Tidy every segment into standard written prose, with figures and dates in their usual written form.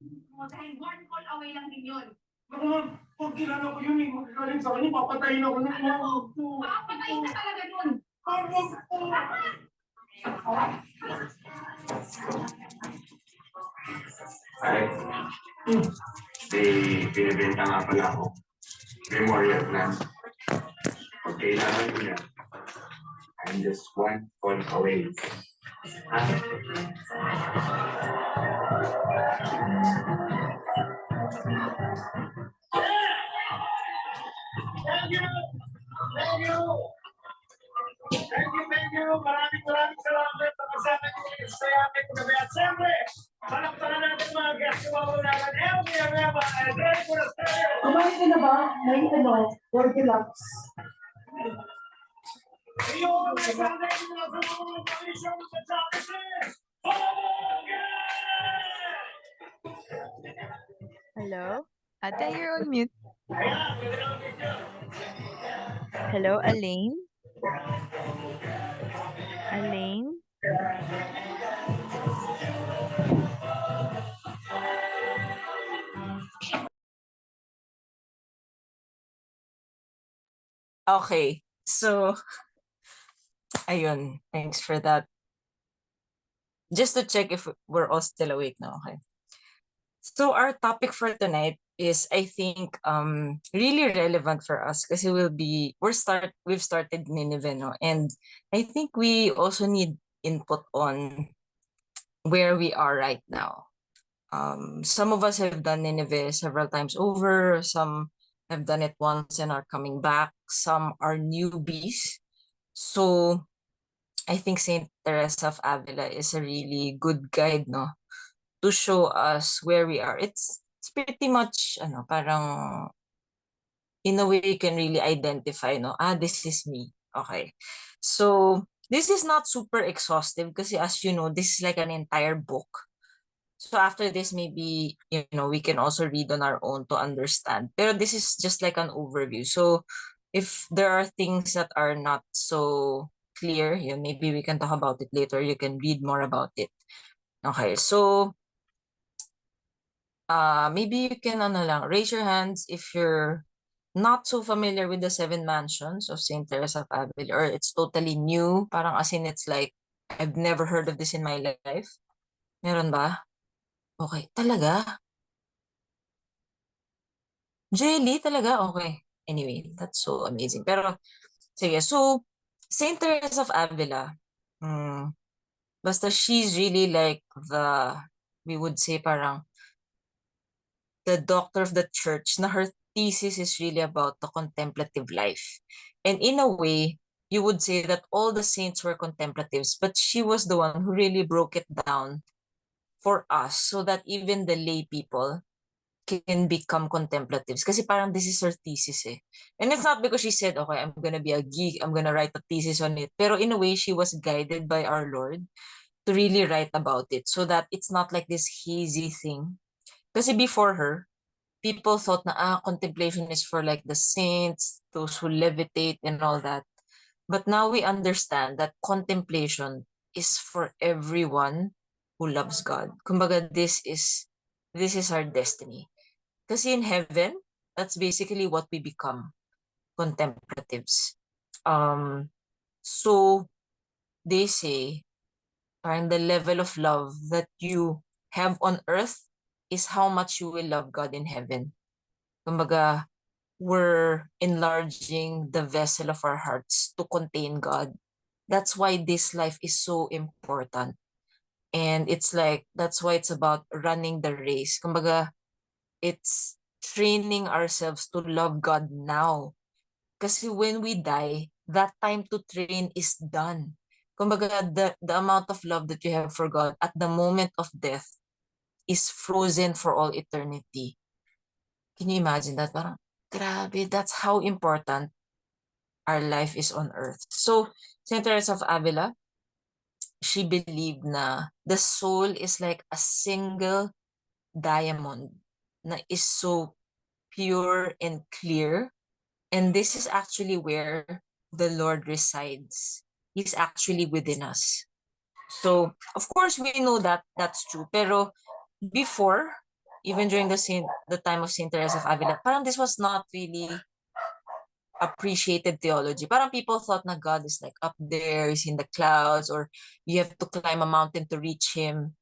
Dahil one call away lang din yun. Ako nga, pag kilala ko yun, magagaling sa kanya, papatayin ako ng mga ko. Papatayin ka talaga nun. Parang po. Ay, binibenta nga pala ako. Memorial plan. Pag kailangan ko yan, I'm just one call away. Thank you! Thank you! Thank you! Maraming salamat sa kasama niyo sa ating gabi. At siyempre, palakpakan natin mga guests na maunahan. Eva, and Ray Monasterio. Kumain ka na ba? May Goldilocks. Ayun, may sanday nyo na sa mga komisyon sa Chapter. Hello? Ate, you're on mute. Ayan, pwede na mag-video. Hello, Elaine? Elaine? Okay, so, ayun, thanks for that. Just to check if we're all still awake now, okay? So our topic for tonight is, I think, really relevant for us because we've started Nineveh, no? And I think we also need input on where we are right now. Some of us have done Nineveh several times over, some have done it once and are coming back, some are newbies. So I think Saint Teresa of Avila is a really good guide, no, to show us where we are. It's pretty much parang in a way you can really identify, no, this is me. Okay, so this is not super exhaustive because, as you know, this is like an entire book. So after this, maybe, we can also read on our own to understand. Pero this is just like an overview. So if there are things that are not so clear, maybe we can talk about it later. You can read more about it. Okay, so maybe you can raise your hands if you're not so familiar with the 7 mansions of Saint Teresa of Avila, or it's totally new. Parang as in it's like, I've never heard of this in my life. Meron ba? Okay, talaga? Jelly talaga? Okay. Anyway, that's so amazing. Pero, sige, so, Saint Teresa of Avila, basta she's really like we would say parang, the doctor of the church, na her thesis is really about the contemplative life. And in a way, you would say that all the saints were contemplatives, but she was the one who really broke it down for us so that even the lay people can become contemplatives. Kasi parang this is her thesis eh. And it's not because she said, okay, I'm gonna be a geek, I'm gonna write a thesis on it. Pero in a way, she was guided by our Lord to really write about it so that it's not like this hazy thing. Kasi before her, people thought na contemplation is for like the saints, those who levitate and all that. But now we understand that contemplation is for everyone who loves God. Kumbaga, this is our destiny. Kasi in heaven, that's basically what we become, contemplatives. So they say, parang the level of love that you have on earth is how much you will love God in heaven. Kumbaga, we're enlarging the vessel of our hearts to contain God. That's why this life is so important. And it's like, that's why it's about running the race. Kumbaga, it's training ourselves to love God now. Kasi when we die, that time to train is done. Kumbaga, the amount of love that you have for God at the moment of death is frozen for all eternity. Can you imagine that? Parang, grabe, that's how important our life is on earth. So, Saint Teresa of Avila, she believed na the soul is like a single diamond na is so pure and clear. And this is actually where the Lord resides. He's actually within us. So, of course, we know that that's true. Pero before, even during the time of Saint Teresa of Avila, parang this was not really appreciated theology. Parang people thought na God is like up there, he's in the clouds, or you have to climb a mountain to reach him.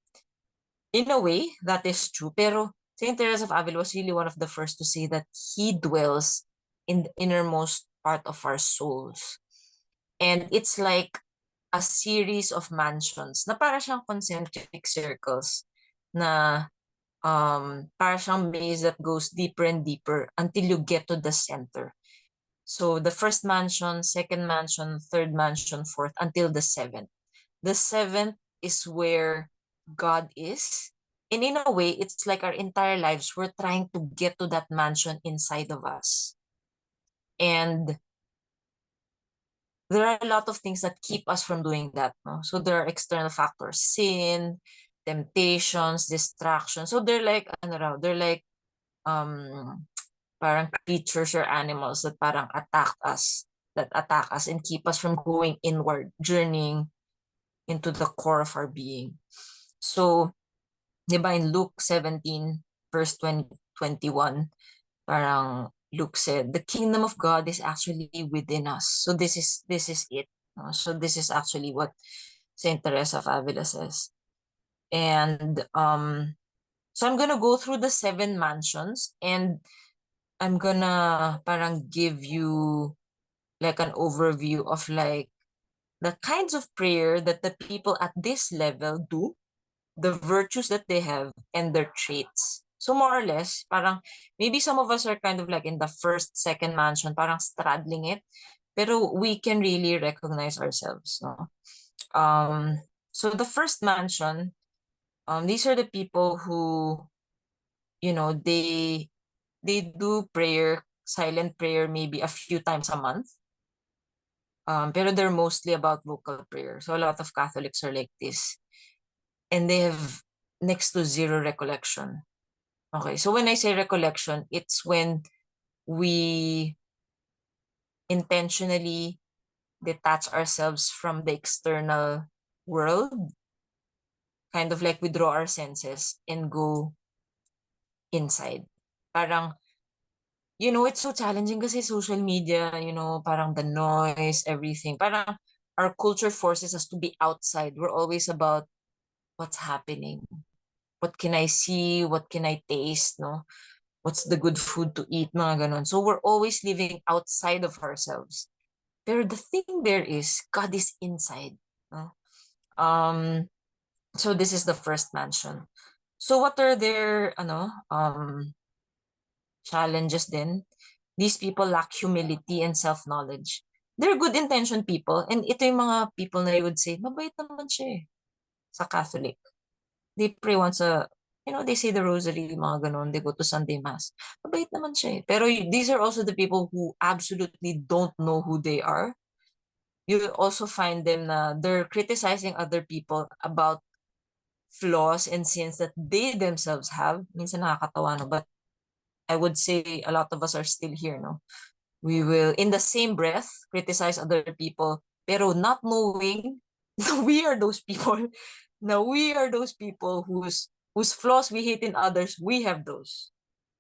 In a way, that is true. Pero Saint Teresa of Avila was really one of the first to say that he dwells in the innermost part of our souls. And it's like a series of mansions na para siyang concentric circles na para siyang maze that goes deeper and deeper until you get to the center. So the first mansion, second mansion, third mansion, fourth, until the seventh. The seventh is where God is. And in a way, it's like our entire lives, we're trying to get to that mansion inside of us. And there are a lot of things that keep us from doing that. No? So there are external factors, sin, temptations, distractions. So they're like, they're like parang creatures or animals that parang attack us and keep us from going inward, journeying into the core of our being. So, diba in Luke 17, verse 21, parang Luke said, the kingdom of God is actually within us. So this is it. So this is actually what Saint Teresa of Avila says. And so I'm gonna go through the 7 mansions, and I'm gonna parang give you like an overview of like the kinds of prayer that the people at this level do, the virtues that they have, and their traits. So more or less, parang maybe some of us are kind of like in the first, second mansion, parang straddling it, pero we can really recognize ourselves. No? So the first mansion, these are the people who, they do prayer, silent prayer, maybe a few times a month. Pero they're mostly about vocal prayer. So a lot of Catholics are like this. And they have next to zero recollection. Okay, so when I say recollection, it's when we intentionally detach ourselves from the external world, kind of like withdraw our senses and go inside. Parang, it's so challenging kasi social media, parang the noise, everything. Parang our culture forces us to be outside. We're always about what's happening. What can I see? What can I taste? No? What's the good food to eat? Mga ganon. So we're always living outside of ourselves. Pero the thing there is, God is inside. No? So this is the first mansion. So what are their challenges then? These people lack humility and self-knowledge. They're good-intentioned people, and ito yung mga people na you would say, mabait naman siya sa Catholic. They pray once they say the rosary, mga ganon, they go to Sunday Mass. Mabait naman siya Pero these are also the people who absolutely don't know who they are. You also find them na they're criticizing other people about flaws and sins that they themselves have. Minsan nakakatawa, no? But I would say a lot of us are still here, no? We will, in the same breath, criticize other people, pero not knowing we are those people. Now we are those people whose flaws we hate in others, we have those.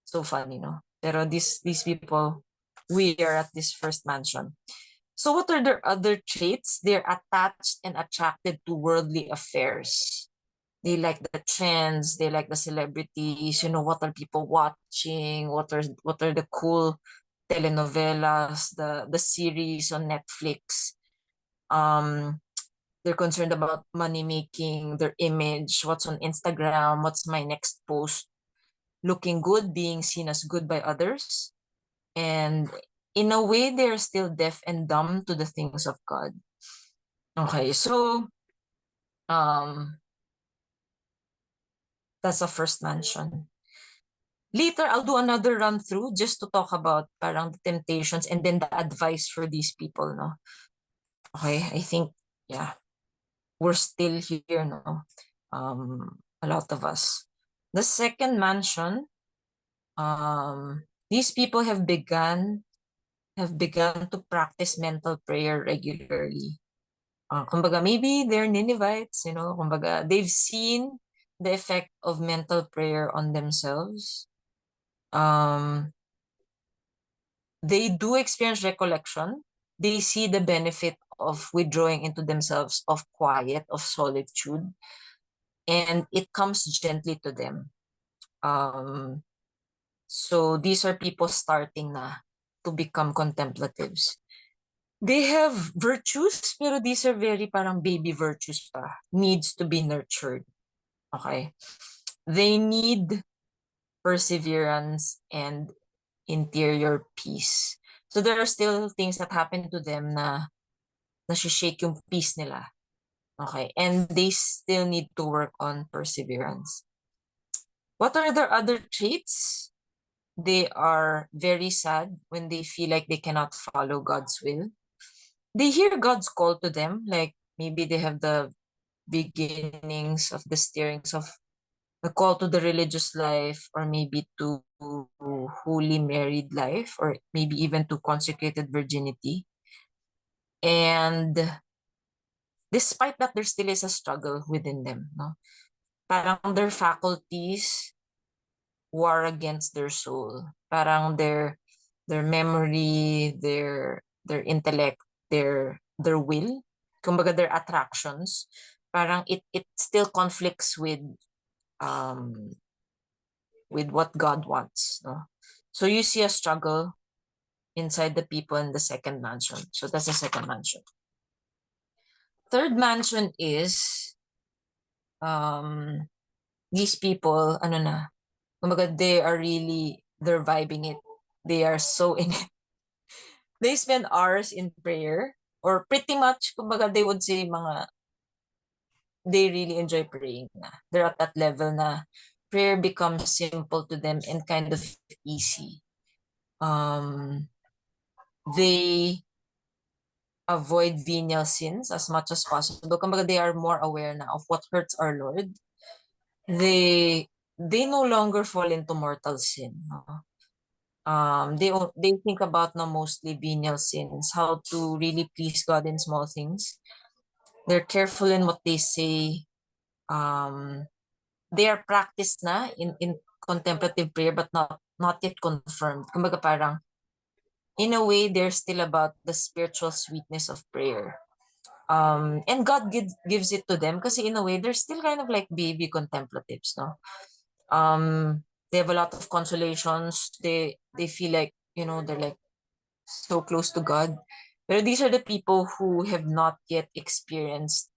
So funny, no? Pero these people, we are at this first mansion. So what are their other traits? They're attached and attracted to worldly affairs. They like the trends, they like the celebrities, what are people watching, what are the cool telenovelas, the series on Netflix. They're concerned about money making, their image, what's on Instagram, what's my next post, looking good, being seen as good by others. And in a way, they're still deaf and dumb to the things of God. Okay, so that's the first mansion. Later, I'll do another run through just to talk about parang the temptations and then the advice for these people, no? Okay, I think, yeah, we're still here, no? A lot of us. The second mansion, these people have begun to practice mental prayer regularly. Kumbaga, maybe they're Ninevites, kumbaga, they've seen the effect of mental prayer on themselves. They do experience recollection. They see the benefit of withdrawing into themselves, of quiet, of solitude, and it comes gently to them. So these are people starting na to become contemplatives. They have virtues, pero these are very parang baby virtues pa. Needs to be nurtured. Okay? They need perseverance and interior peace. So there are still things that happen to them na shake yung peace nila. Okay? And they still need to work on perseverance. What are their other traits? They are very sad when they feel like they cannot follow God's will. They hear God's call to them, like maybe they have the beginnings of the stirrings of the call to the religious life, or maybe to holy married life, or maybe even to consecrated virginity. And despite that, there still is a struggle within them. No? Parang their faculties war against their soul. Parang their memory, their intellect, their will, kumbaga their attractions, parang it still conflicts with what God wants. No? So you see a struggle inside the people in the second mansion. So that's the second mansion. Third mansion is these people, ano na, kumbaga they're vibing it. They are so in it. They spend hours in prayer, or pretty much, kumbaga they would say they really enjoy praying na. They're at that level na prayer becomes simple to them and kind of easy. They avoid venial sins as much as possible. Kumbaga they are more aware now of what hurts our Lord. They no longer fall into mortal sin. No? They think about now mostly venial sins, how to really please God in small things. They're careful in what they say. They are practiced na in contemplative prayer, but not yet confirmed. Kumbaga parang, in a way, they're still about the spiritual sweetness of prayer. And God gives it to them kasi in a way, they're still kind of like baby contemplatives, no? They have a lot of consolations. They feel like, they're like so close to God. But these are the people who have not yet experienced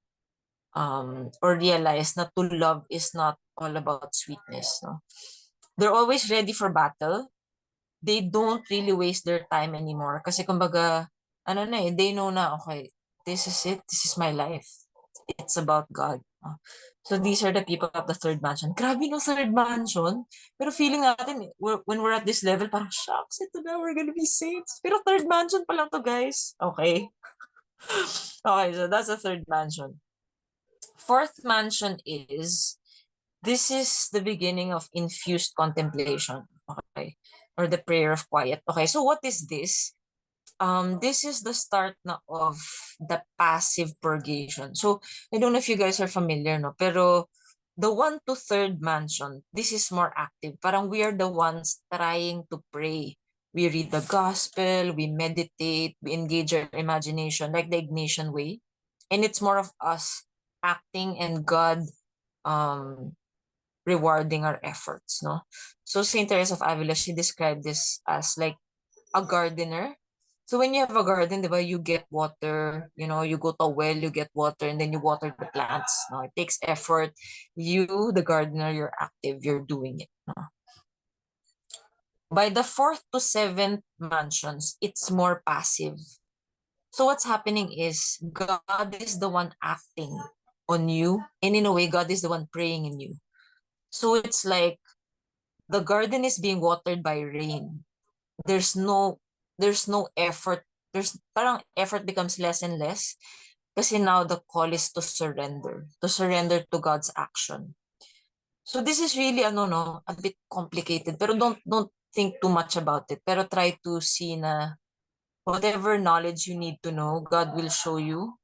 or realized that to love is not all about sweetness. No? They're always ready for battle. They don't really waste their time anymore. Kasi kumbaga, they know na, okay, this is it. This is my life. It's about God. No? So these are the people of the third mansion. Grabe no third mansion. Pero feeling natin, when we're at this level, parang shucks, ito na, we're gonna be saints. Pero third mansion pa lang to, guys. Okay. Okay, so that's the third mansion. Fourth mansion this is the beginning of infused contemplation, okay, or the prayer of quiet. Okay, so what is this? This is the start na of the passive purgation. So I don't know if you guys are familiar, no, pero the 1 to 3rd mansion, this is more active. Parang we are the ones trying to pray. We read the gospel, we meditate, we engage our imagination, like the Ignatian way. And it's more of us acting and God rewarding our efforts, no? So Saint Teresa of Avila, she described this as like a gardener. So when you have a garden, diba, you get water, you go to a well, you get water, and then you water the plants. No? It takes effort. You, the gardener, you're active, you're doing it. No? By the 4th to 7th mansions, it's more passive. So what's happening is God is the one acting on you, and in a way, God is the one praying in you. So it's like the garden is being watered by rain. There's no effort. Parang effort becomes less and less kasi now the call is to surrender to God's action. So this is really a bit complicated, pero don't think too much about it. Pero try to see na whatever knowledge you need to know, God will show you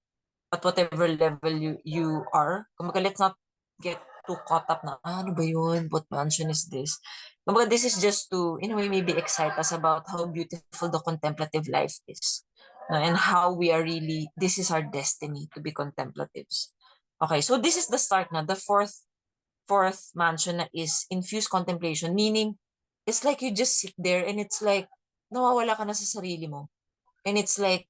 at whatever level you are. Kumbaga, let's not get too caught up na, ano ba yun? What mansion is this? But this is just to, in a way, maybe excite us about how beautiful the contemplative life is. And how we are really, this is our destiny to be contemplatives. Okay, so this is the start na. The fourth mansion na is infused contemplation, meaning it's like you just sit there and it's like nawawala ka na sa sarili mo. And it's like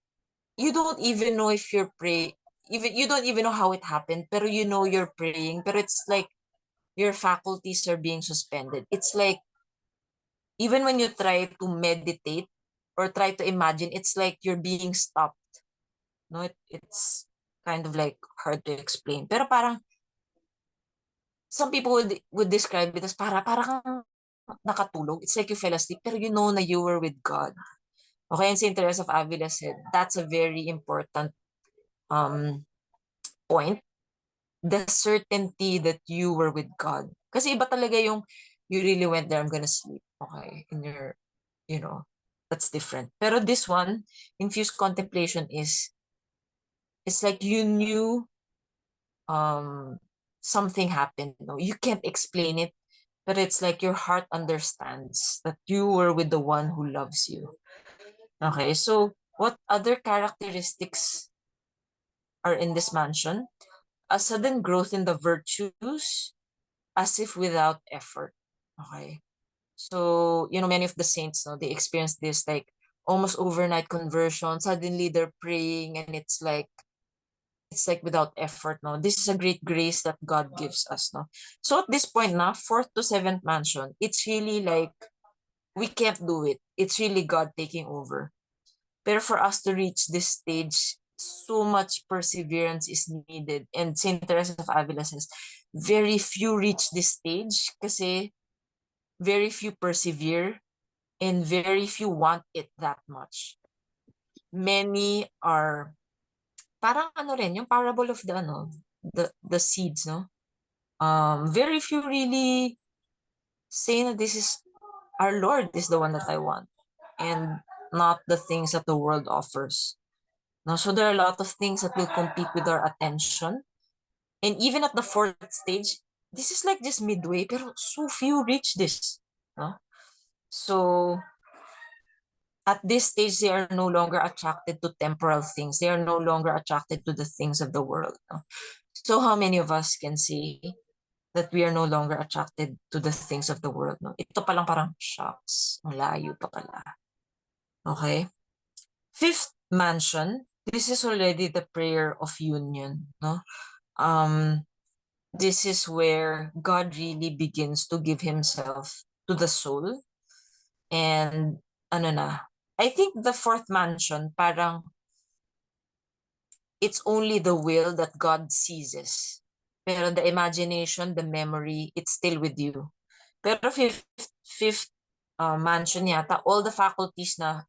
you don't even know if you're praying, even you don't even know how it happened, pero you know you're praying, pero it's like your faculties are being suspended. It's like even when you try to meditate or try to imagine, it's like you're being stopped. No, it's kind of like hard to explain. Pero parang some people would describe it as parang nakatulog. It's like you fell asleep, pero you know na you were with God. Okay, and Saint Teresa of Avila said that's a very important point. The certainty that you were with God. Kasi iba talaga yung you really went there, I'm gonna sleep. Okay, in your, that's different. Pero this one, infused contemplation it's like you knew something happened. No, you can't explain it, but it's like your heart understands that you were with the one who loves you. Okay, so what other characteristics are in this mansion? A sudden growth in the virtues, as if without effort. Okay, so many of the saints, they experience this like almost overnight conversion. Suddenly they're praying, and it's like without effort. No, this is a great grace that God gives us. No, so at this point, now fourth to seventh mansion, it's really like we can't do it. It's really God taking over. But for us to reach this stage, so much perseverance is needed. And Saint Teresa of Avila says, very few reach this stage kasi very few persevere and very few want it that much. Many are parang rin, yung parable of the seeds, no? Very few really say that this is our Lord is the one that I want, and not the things that the world offers. No, so there are a lot of things that will compete with our attention. And even at the fourth stage, this is like just midway, pero so few reach this. No? So at this stage, they are no longer attracted to temporal things. They are no longer attracted to the things of the world. No? So how many of us can say that we are no longer attracted to the things of the world? No? Ito palang parang shocks. Malayo pa pala. Okay? Fifth mansion, this is already the prayer of union. No? This is where God really begins to give himself to the soul. And I think the fourth mansion, parang it's only the will that God seizes. Pero the imagination, the memory, it's still with you. Pero fifth mansion yata, all the faculties na,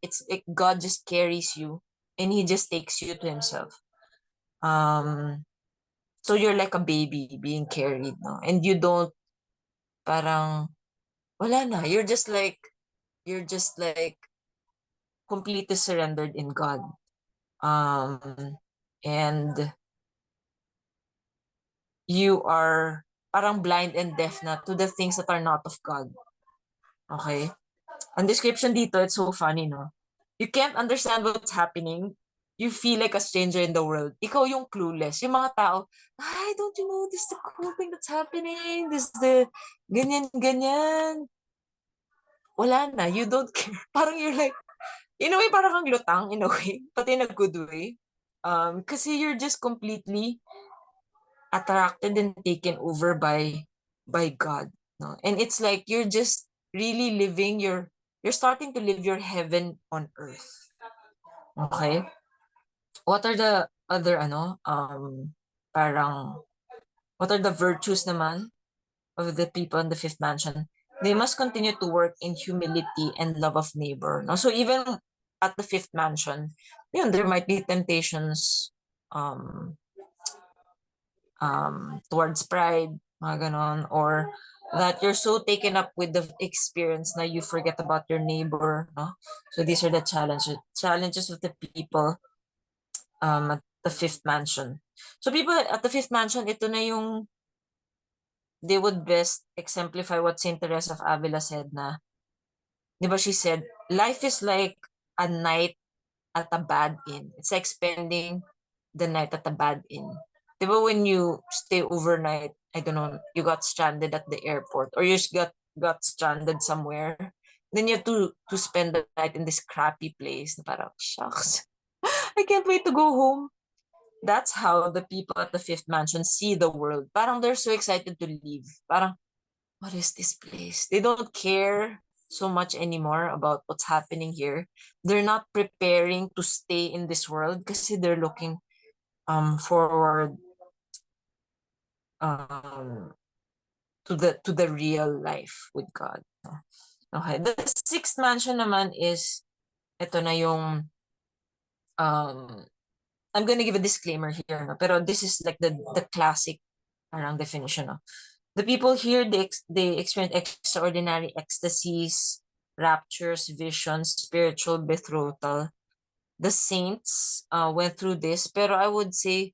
God just carries you and he just takes you to himself. So you're like a baby being carried, no? And you don't parang wala na. You're just like completely surrendered in God. And you are parang blind and deaf na to the things that are not of God. Okay? Ang description dito, it's so funny, no? You can't understand what's happening. You feel like a stranger in the world. Ikaw yung clueless. Yung mga tao, ay, don't you know this is the cool thing that's happening? This is the ganyan. Wala na. You don't care. Parang you're like, in a way, parang kang lutang, in a way. But in a good way. Kasi you're just completely attracted and taken over by God. No? And it's like you're just really living you're starting to live your heaven on earth. Okay? What are the other parang what are the virtues naman of the people in the fifth mansion? They must continue to work in humility and love of neighbor. No? So even at the fifth mansion, there might be temptations towards pride, mga ganon, or that you're so taken up with the experience na you forget about your neighbor. No? So these are the challenges of the people at the fifth mansion. So people at the fifth mansion, ito na yung they would best exemplify what Saint Teresa of Avila said na, di ba she said, life is like a night at a bad inn. It's like spending the night at a bad inn. Di ba when you stay overnight, I don't know, you got stranded at the airport or you just got stranded somewhere, then you have to spend the night in this crappy place. Na parang, shucks, I can't wait to go home. That's how the people at the Fifth Mansion see the world. Parang they're so excited to leave. Parang, what is this place? They don't care so much anymore about what's happening here. They're not preparing to stay in this world kasi they're looking forward to the real life with God. Okay. The Sixth Mansion naman is, ito na yung I'm gonna give a disclaimer here, no? Pero this is like the classic parang definition. No? The people here, they experience extraordinary ecstasies, raptures, visions, spiritual betrothal. The saints went through this, pero I would say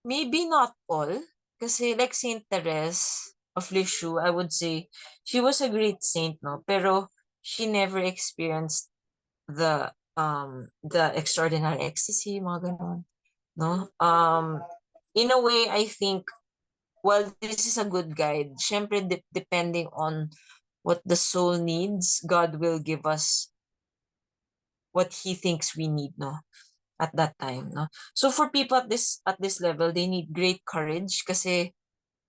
maybe not all. Kasi like Saint Therese of Lisieux, I would say she was a great saint, no? Pero she never experienced the extraordinary ecstasy, mga ganon. No? In a way, I think, well, this is a good guide. Syempre, depending on what the soul needs, God will give us what He thinks we need, no? At that time, no? So for people at this level, they need great courage kasi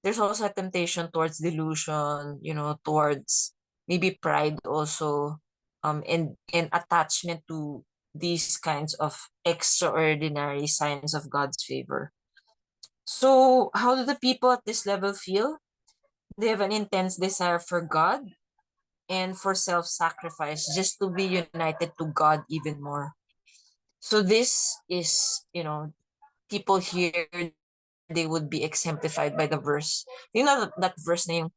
there's also a temptation towards delusion, you know, towards maybe pride also, and attachment to these kinds of extraordinary signs of God's favor. So how do the people at this level feel? They have an intense desire for God and for self-sacrifice, just to be united to God even more. So this is, you know, people here, they would be exemplified by the verse. You know that verse na yung,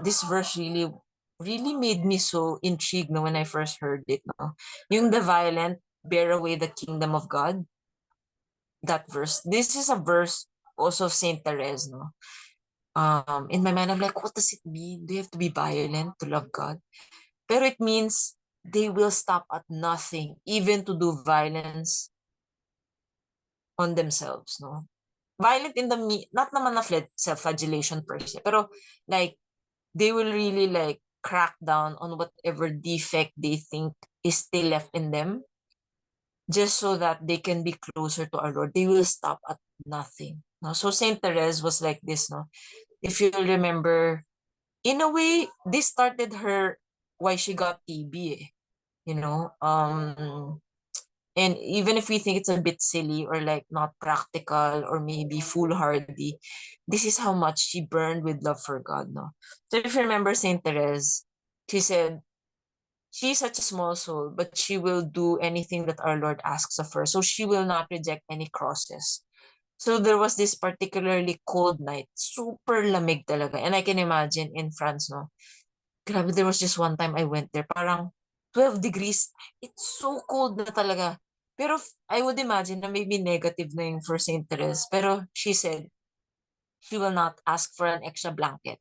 this verse really made me so intrigued, no, when I first heard it, no. Yung the violent bear away the kingdom of God. That verse. This is a verse also of Saint Therese, no. In my mind, I'm like, what does it mean? Do you have to be violent to love God? Pero it means they will stop at nothing, even to do violence on themselves, no? Violent in the not naman na self-flagellation per se, pero like they will really like crack down on whatever defect they think is still left in them, just so that they can be closer to our Lord. They will stop at nothing. No? So Saint Therese was like this, no? If you remember, in a way, this started her why she got TB, you know. And even if we think it's a bit silly or like not practical or maybe foolhardy, this is how much she burned with love for God, no? So if you remember Saint Therese, she said, she's such a small soul, but she will do anything that our Lord asks of her. So she will not reject any crosses. So there was this particularly cold night, super lamig talaga. And I can imagine in France, no? Grabe, there was just one time I went there, parang 12 degrees. It's so cold na talaga. Pero I would imagine na maybe negative na yung for Saint Therese. Pero she said she will not ask for an extra blanket.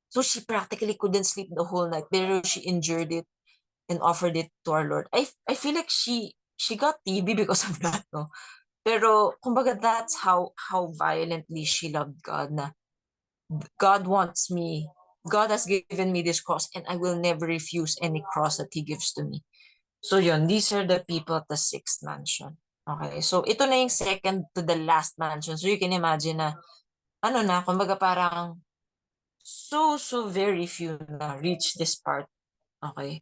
So she practically couldn't sleep the whole night. Pero she endured it and offered it to our Lord. I feel like she got TB because of that, no? Pero kumbaga that's how violently she loved God, na God wants me. God has given me this cross and I will never refuse any cross that He gives to me. So yun, these are the people at the sixth mansion. Okay, so ito na yung second to the last mansion. So you can imagine na, ano na, kumbaga parang so very few na reach this part. Okay.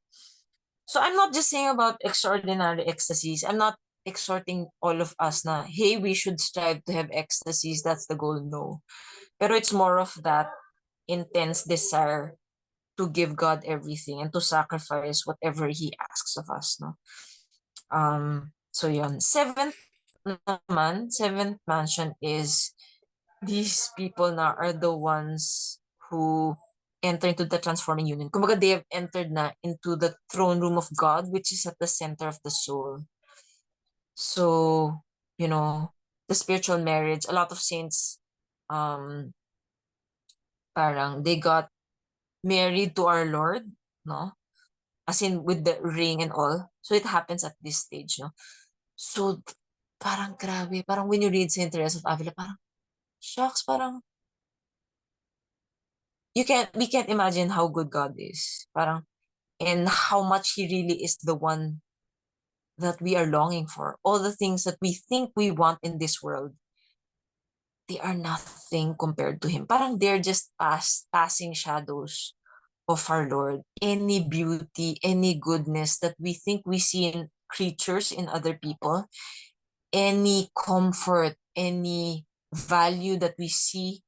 So I'm not just saying about extraordinary ecstasies. I'm not exhorting all of us na, hey, we should strive to have ecstasies. That's the goal. No. Pero it's more of that intense desire to give God everything and to sacrifice whatever He asks of us, no? So yun. Seventh mansion is these people na are the ones who enter into the transforming union. Kumbaga, they have entered na into the throne room of God, which is at the center of the soul. So, you know, the spiritual marriage, a lot of saints parang they got married to our Lord, no? As in with the ring and all. So it happens at this stage, no? So parang grabe, parang when you read Saint Teresa of Avila, parang shucks, parang we can't imagine how good God is. Parang and how much he really is the one that we are longing for. All the things that we think we want in this world, they are nothing compared to him. Parang they're just passing shadows of our Lord. Any beauty, any goodness that we think we see in creatures, in other people, any comfort, any value that we see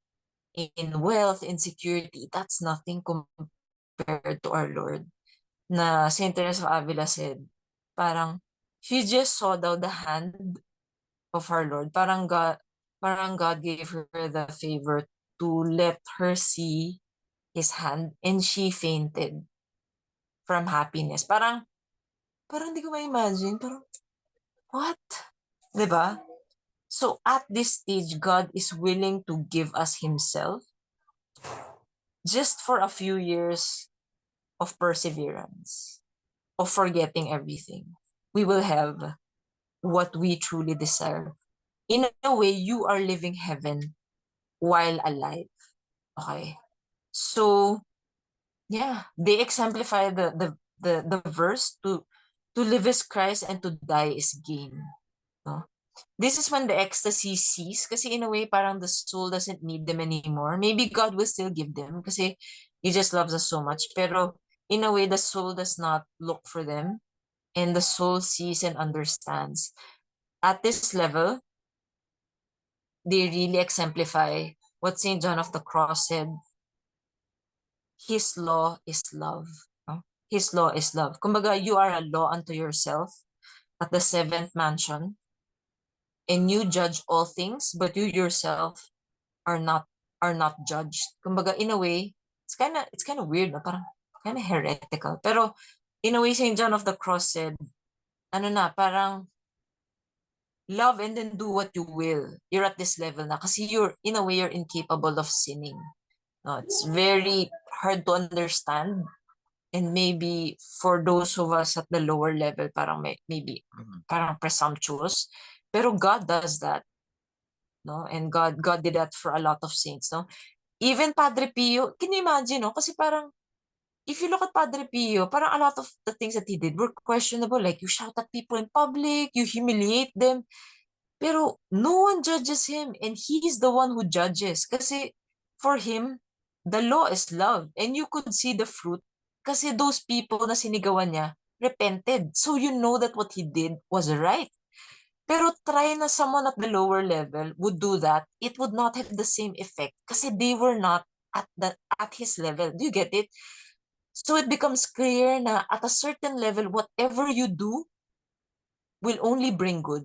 in wealth, in security, that's nothing compared to our Lord. Na Saint Teresa of Avila said, parang she just saw daw the hand of our Lord. Parang God gave her the favor to let her see his hand and she fainted from happiness. Parang di ko ma-imagine. Parang, what? Diba? So at this stage, God is willing to give us himself just for a few years of perseverance, of forgetting everything. We will have what we truly desire. In a way, you are living heaven while alive. Okay? So, yeah, they exemplify the verse to live is Christ and to die is gain. No? This is when the ecstasy cease kasi in a way parang the soul doesn't need them anymore. Maybe God will still give them kasi he just loves us so much. Pero in a way the soul does not look for them and the soul sees and understands. At this level, they really exemplify what St. John of the Cross said. His law is love. No? His law is love. Kumbaga, you are a law unto yourself at the seventh mansion, and you judge all things, but you yourself are not judged. Kumbaga, in a way, it's kind of weird, no? Parang kind of heretical. Pero in a way, St. John of the Cross said, parang love and then do what you will. You're at this level na kasi you're in a way you're incapable of sinning. No, it's very hard to understand. And maybe for those of us at the lower level, parang maybe parang presumptuous. Pero God does that. No? And God did that for a lot of saints. No? Even Padre Pio, can you imagine? No? Kasi parang, if you look at Padre Pio, parang a lot of the things that he did were questionable. Like you shout at people in public, you humiliate them. Pero no one judges him. And he's the one who judges. Kasi for him, the law is love. And you could see the fruit. Kasi those people na sinigawan niya, repented. So you know that what he did was right. Pero try na someone at the lower level would do that, it would not have the same effect kasi they were not at his level. Do you get it? So it becomes clear na at a certain level, whatever you do will only bring good.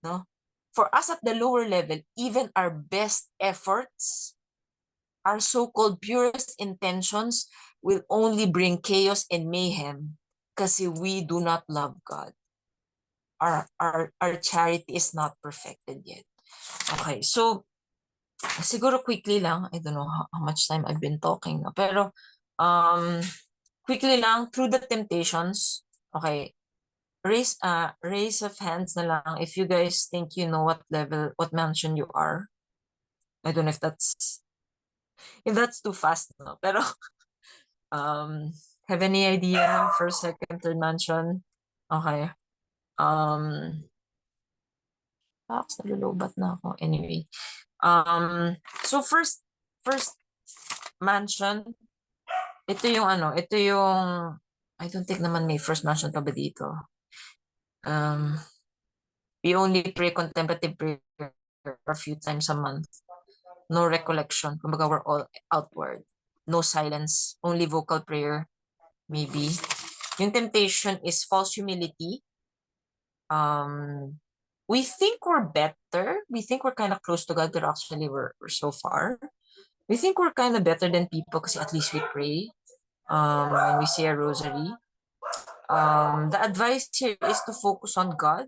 No? For us at the lower level, even our best efforts, our so-called purest intentions will only bring chaos and mayhem kasi we do not love God. Our charity is not perfected yet. Okay, so siguro quickly lang, I don't know how much time I've been talking, no? Pero quickly lang, through the temptations, okay, raise of hands na lang if you guys think you know what level, what mansion you are. I don't know if that's too fast, no? Pero have any idea? First, second, third mansion? Okay. Nalulubat na ako. Anyway. So first mansion, ito yung I don't think naman may first mansion pa ba dito. We only pray contemplative prayer a few times a month. No recollection. Kumbaga we're all outward. No silence. Only vocal prayer. Maybe. Yung temptation is false humility. We think we're better. We think we're kind of close to God, but actually we're so far. We think we're kind of better than people because at least we pray. And we say a rosary. The advice here is to focus on God,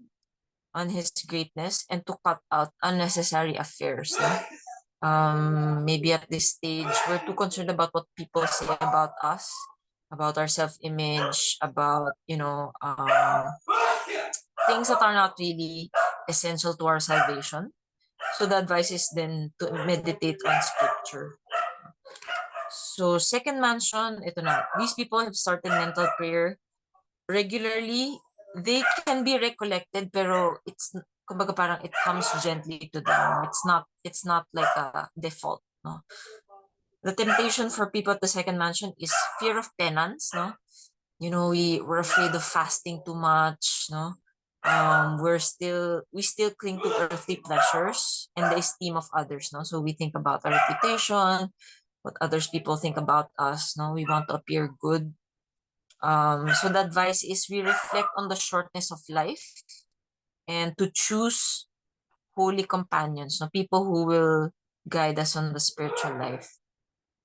on His greatness, and to cut out unnecessary affairs. No? Maybe at this stage, we're too concerned about what people say about us, about our self-image, about, things that are not really essential to our salvation. So the advice is then to meditate on scripture. So second mansion, ito na. These people have started mental prayer regularly. They can be recollected, pero kumbaga parang it comes gently to them. It's not like a default, no? The temptation for people at the second mansion is fear of penance, no? We're afraid of fasting too much, no? We still cling to earthly pleasures and the esteem of others, no? So we think about our reputation, what others people think about us, no? We want to appear good. So the advice is we reflect on the shortness of life and to choose holy companions, no? People who will guide us on the spiritual life.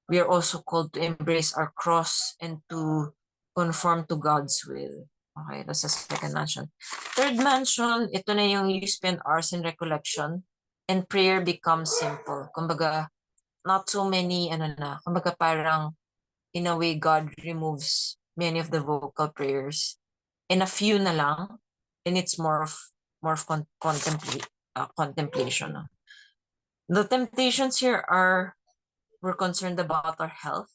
We are also called to embrace our cross and to conform to God's will. Okay, that's the second mansion. Third mansion, ito na yung you spend hours in recollection and prayer becomes simple. Kumbaga, not so many, kumbaga parang in a way God removes many of the vocal prayers and a few na lang, and it's more of contemplation. No? The temptations here are we're concerned about our health.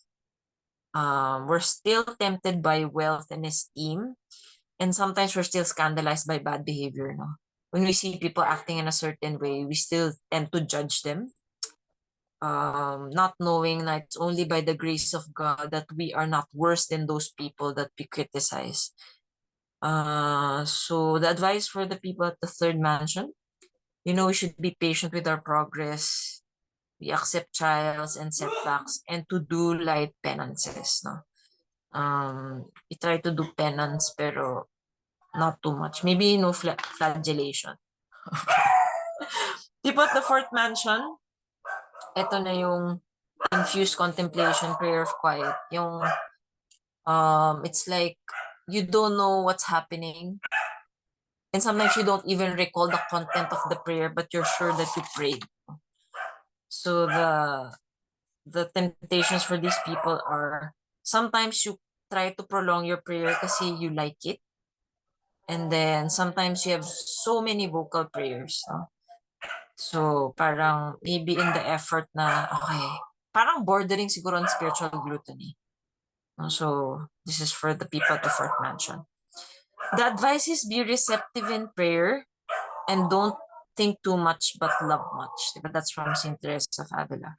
We're still tempted by wealth and esteem. And sometimes we're still scandalized by bad behavior. No? When we see people acting in a certain way, we still tend to judge them. Not knowing that it's only by the grace of God that we are not worse than those people that we criticize. So the advice for the people at the third mansion, we should be patient with our progress. We accept trials and setbacks and to do light penances, no? We try to do penance pero not too much. Maybe no flagellation. People at the fourth mansion, ito na yung infused contemplation, prayer of quiet. Yung, it's like you don't know what's happening. And sometimes you don't even recall the content of the prayer, but you're sure that you prayed. So the temptations for these people are sometimes you try to prolong your prayer kasi you like it. And then sometimes you have so many vocal prayers. No? So parang maybe in the effort na, okay, parang bordering siguro on spiritual gluttony. No? So this is for the people at the fourth mansion. The advice is be receptive in prayer and don't think too much but love much. But that's from Saint Teresa of Avila.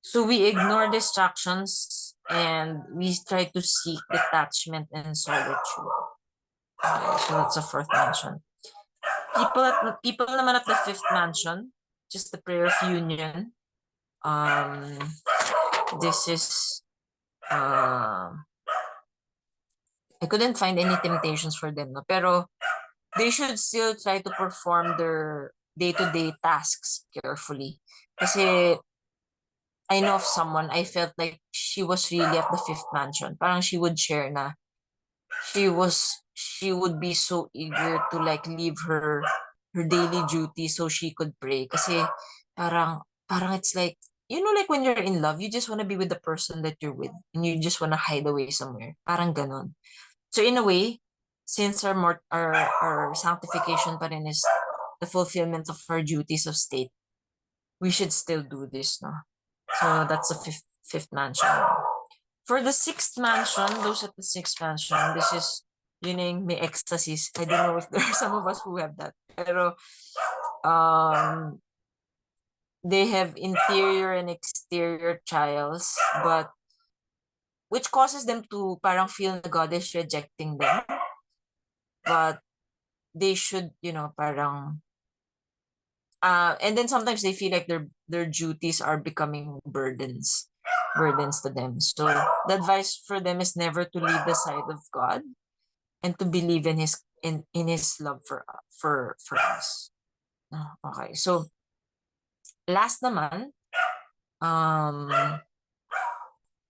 So we ignore distractions and we try to seek detachment and solitude. Okay, so that's the fourth mansion. People naman at the fifth mansion, just the prayer of union. This is I couldn't find any temptations for them, no? Pero they should still try to perform their day-to-day tasks carefully. Kasi I know of someone, I felt like she was really at the fifth mansion. Parang she would share na she would be so eager to like leave her daily duty so she could pray. Kasi parang it's like, like when you're in love, you just want to be with the person that you're with and you just want to hide away somewhere. Parang ganon. So in a way, since our sanctification pa rin is the fulfillment of our duties of state, we should still do this, no? So that's the fifth mansion. For the sixth mansion, those at the sixth mansion, this is yun may ecstasies. I don't know if there are some of us who have that. Pero they have interior and exterior trials, but which causes them to parang feel God is rejecting them. But they should, parang and then sometimes they feel like their duties are becoming burdens to them. So the advice for them is never to leave the side of God and to believe in his love for us. Okay, so last naman,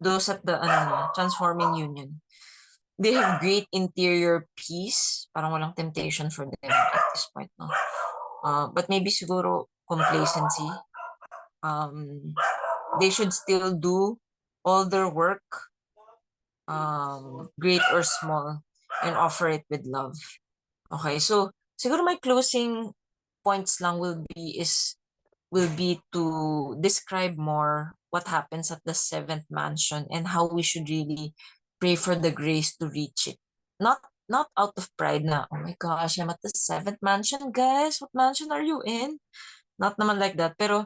those at the transforming union, they have great interior peace. Parang walang temptation for them at this point, no? But maybe siguro complacency. they should still do all their work, great or small, and offer it with love. Okay, so siguro my closing points lang will be to describe more what happens at the seventh mansion and how we should really pray for the grace to reach it. Not out of pride na, oh my gosh, I'm at the seventh mansion, guys. What mansion are you in? Not naman like that, pero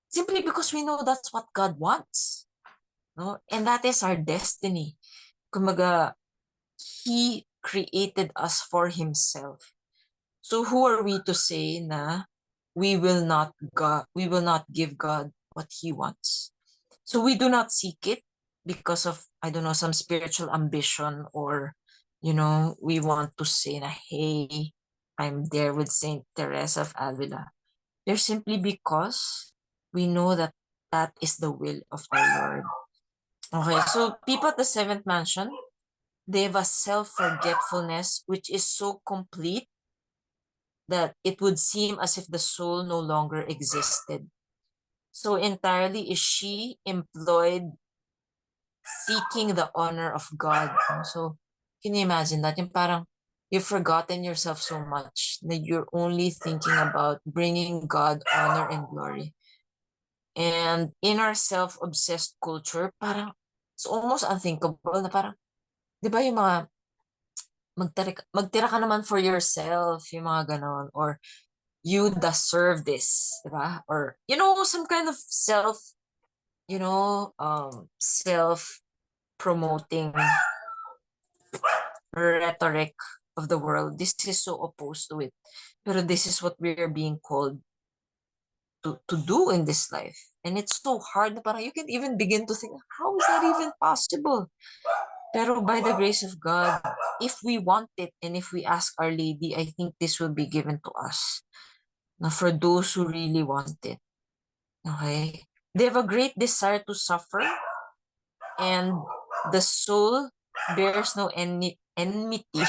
simply because we know that's what God wants. No? And that is our destiny. Kumbaga, He created us for Himself. So who are we to say na we will not give God what He wants? So we do not seek it because of, I don't know, some spiritual ambition, or we want to say na, hey, I'm there with Saint Teresa of Avila. They're simply because we know that that is the will of our Lord. Okay, so people at the seventh mansion, they have a self-forgetfulness which is so complete that it would seem as if the soul no longer existed. So entirely is she employed seeking the honor of God. So can you imagine that? Yung parang you've forgotten yourself so much that you're only thinking about bringing God honor and glory. And in our self-obsessed culture, parang it's almost unthinkable na parang, di ba yung mga magtira ka naman for yourself, yung mga ganon, or you deserve this, di ba? Or, some kind of self-promoting rhetoric of the world. This is so opposed to it. Pero this is what we are being called to do in this life. And it's so hard na parang you can't even begin to think, how is that even possible? Pero by the grace of God, if we want it and if we ask Our Lady, I think this will be given to us. Now, for those who really want it. Okay? They have a great desire to suffer, and the soul bears no enmity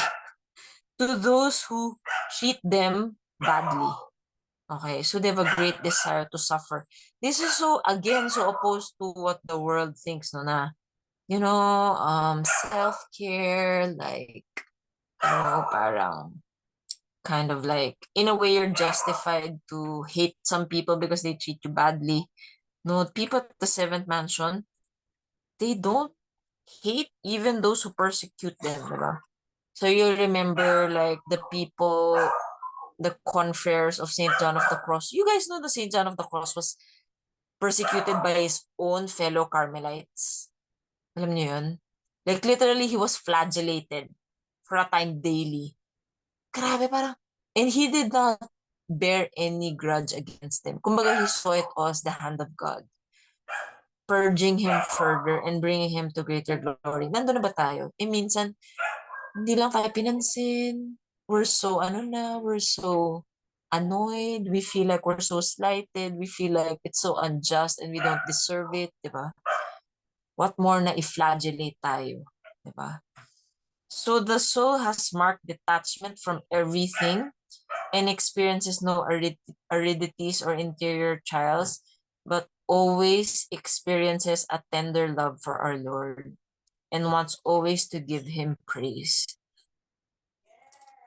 to those who treat them badly. Okay, so they have a great desire to suffer. This is so opposed to what the world thinks, no, na, self-care, like, parang, kind of like, in a way, you're justified to hate some people because they treat you badly. No, people at the seventh mansion, they don't hate even those who persecute them, diba? So you remember, like, the confreres of St. John of the Cross. You guys know that St. John of the Cross was persecuted by his own fellow Carmelites. Alam niyo yun? Like, literally, he was flagellated for a time daily. Grabe, parang, and he did not bear any grudge against them. Kumbaga, he saw it all as the hand of God, purging him further and bringing him to greater glory. Nandun na ba tayo? Minsan, hindi lang tayo pinansin. We're so annoyed. We feel like we're so slighted. We feel like it's so unjust and we don't deserve it, diba? What more na i-flagellate tayo, diba? So the soul has marked detachment from everything and experiences no aridities or interior trials, but always experiences a tender love for our Lord and wants always to give Him praise.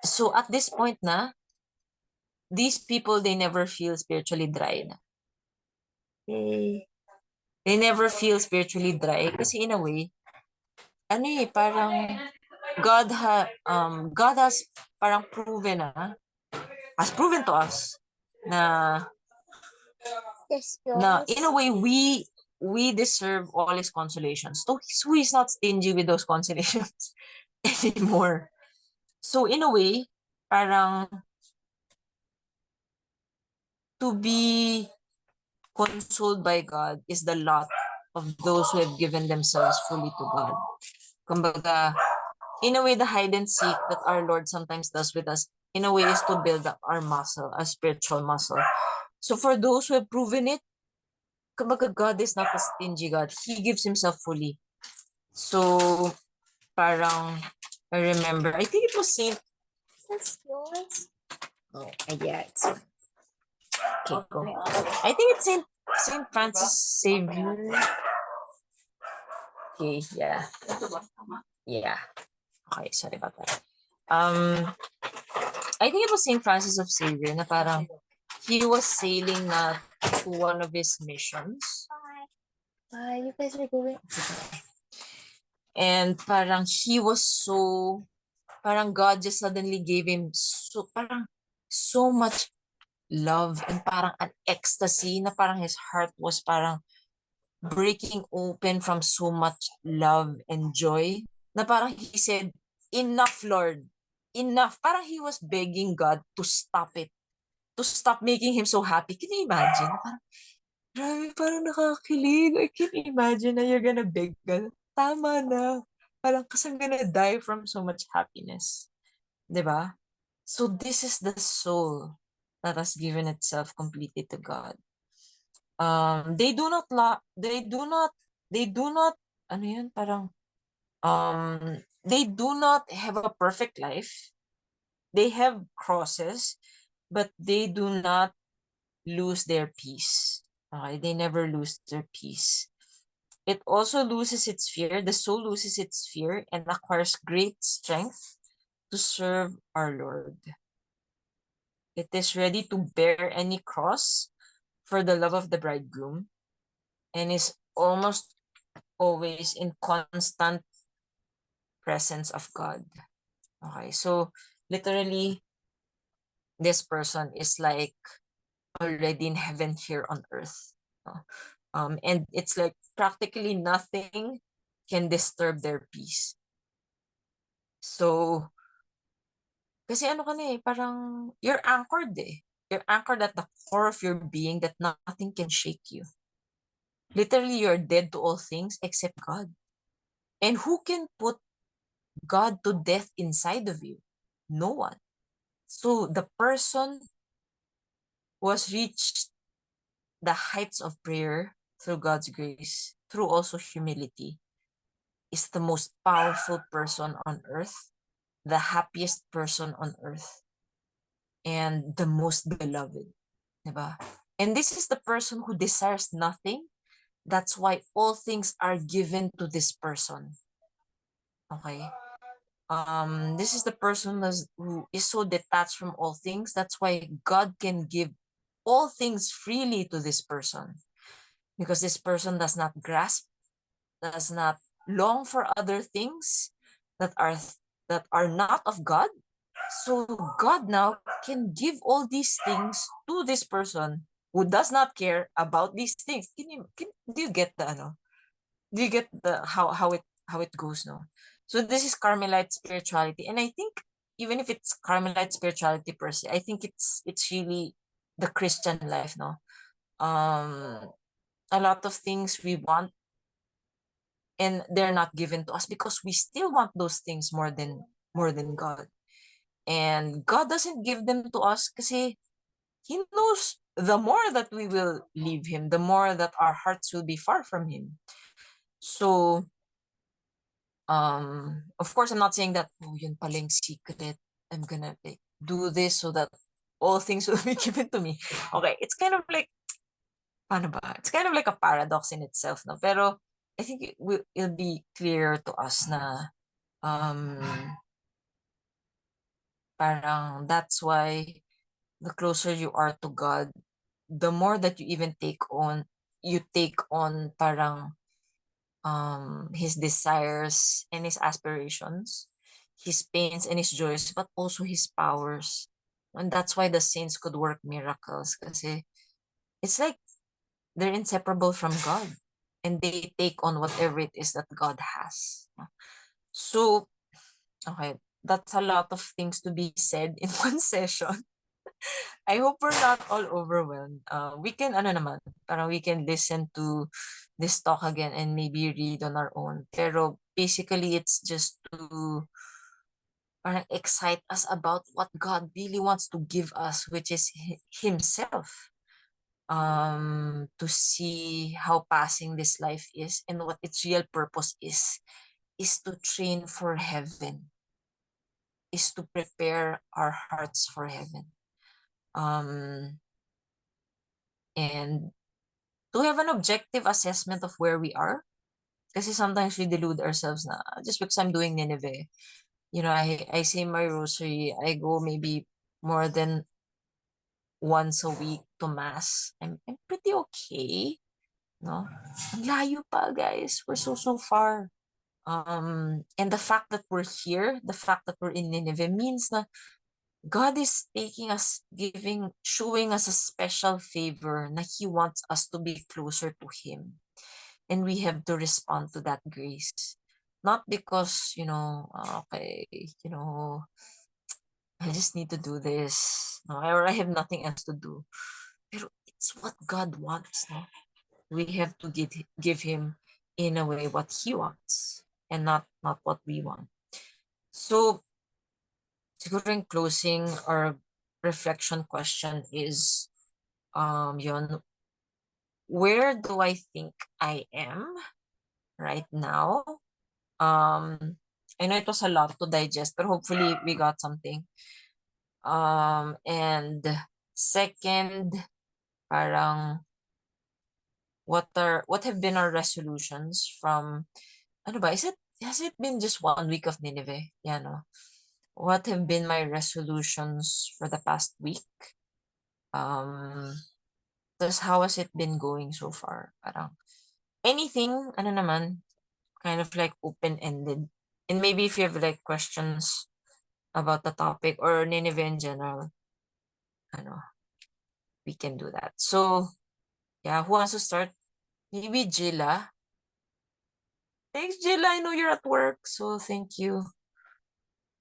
So at this point na, these people, they never feel spiritually dry na. They never feel spiritually dry kasi in a way, parang God has parang has proven to us na in a way we deserve all His consolations. So He's not stingy with those consolations anymore. So in a way, parang to be consoled by God is the lot of those who have given themselves fully to God. Kumbaga, in a way, the hide and seek that our Lord sometimes does with us, in a way, is to build up our muscle, a spiritual muscle. So for those who have proven it, kumbaga, God is not a stingy God. He gives Himself fully. So, parang, I remember, I think it was Saint... That's yours? Oh, yeah, it's... Okay, go. I think it's Saint Saint Francis Xavier. Okay, yeah. Yeah. Okay, sorry about that. I think it was Saint Francis of Xavier na parang he was sailing na to one of his missions. Bye, you guys are going. And parang he was so, parang God just suddenly gave him so much love and parang an ecstasy na parang his heart was parang breaking open from so much love and joy na parang he said, enough, Lord, enough. Parang he was begging God to stop it, to stop making him so happy. Can you imagine? Parang, grabe, parang nakakilig. I can imagine na you're gonna beg God. Tama na. Parang kasi I'm gonna die from so much happiness. 'Di ba? So this is the soul that has given itself completely to God. They do not ano yun, parang they do not have a perfect life. They have crosses, but they do not lose their peace. Okay, they never lose their peace. It also loses its fear. The soul loses its fear and acquires great strength to serve our Lord. It is ready to bear any cross for the love of the bridegroom and is almost always in constant presence of God. Okay, so literally, this person is like already in heaven here on earth. And it's like practically nothing can disturb their peace. So, kasi ano ka na eh, parang you're anchored eh. You're anchored at the core of your being that nothing can shake you. Literally, you're dead to all things except God. And who can put God to death inside of you? No one. So the person who has reached the heights of prayer through God's grace, through also humility, is the most powerful person on earth, the happiest person on earth, and the most beloved. Diba? And this is the person who desires nothing. That's why all things are given to this person. Okay? This is the person who is so detached from all things. That's why God can give all things freely to this person, because this person does not grasp, does not long for other things that are not of God. So God now can give all these things to this person who does not care about these things. Do you get the ano? Do you get the how it goes now? So this is Carmelite spirituality, and I think even if it's Carmelite spirituality per se, I think it's really the Christian life, no? A lot of things we want and they're not given to us because we still want those things more than God. And God doesn't give them to us kasi He knows the more that we will leave Him, the more that our hearts will be far from Him. So, of course, I'm not saying that, oh, yun pala yung secret. I'm gonna like do this so that all things will be given to me. Okay, it's kind of like, paano ba? It's kind of like a paradox in itself, no? Pero I think it'll be clear to us na um, parang that's why the closer you are to God, the more that you even you take on parang his desires and his aspirations, his pains and his joys, but also his powers. And that's why the saints could work miracles kasi it's like they're inseparable from God and they take on whatever it is that God has. So, okay, that's a lot of things to be said in one session. I hope we're not all overwhelmed. We can, ano naman, parang we can listen to this talk again and maybe read on our own. Pero basically, it's just to parang excite us about what God really wants to give us, which is Himself. To see how passing this life is and what its real purpose is to train for heaven, is to prepare our hearts for heaven. And to have an objective assessment of where we are. Kasi sometimes we delude ourselves na just because I'm doing Nineveh, I say my rosary, I go maybe more than once a week to mass. I'm pretty okay, no? Ang layo pa, guys. We're so far. And the fact that we're here, the fact that we're in Nineveh means na God is taking us, showing us a special favor na He wants us to be closer to Him. And we have to respond to that grace. Not because, okay, I just need to do this, no? Or I have nothing else to do. Pero it's what God wants, no? We have to give Him, in a way, what He wants and not what we want. So, siguro in closing, our reflection question is, where do I think I am right now? I know it was a lot to digest, but hopefully we got something. And second, parang what have been our resolutions from, has it been just 1 week of Nineveh? Yeah, no. What have been my resolutions for the past week? Thus, how has it been going so far? Parang anything, kind of like open-ended. And maybe if you have like questions about the topic or Nineveh in general, we can do that. So, yeah, who wants to start? Maybe Jilla. Thanks, Jilla. I know you're at work, so thank you.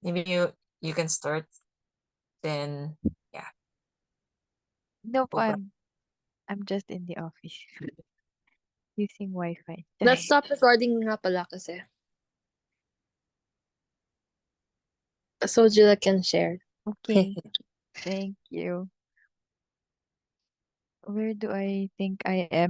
Maybe you can start. Then, yeah. Nope, Go I'm just in the office using Wi-Fi. Let's stop recording nga pala kasi. So Jilla can share. Okay, thank you. Where do I think I am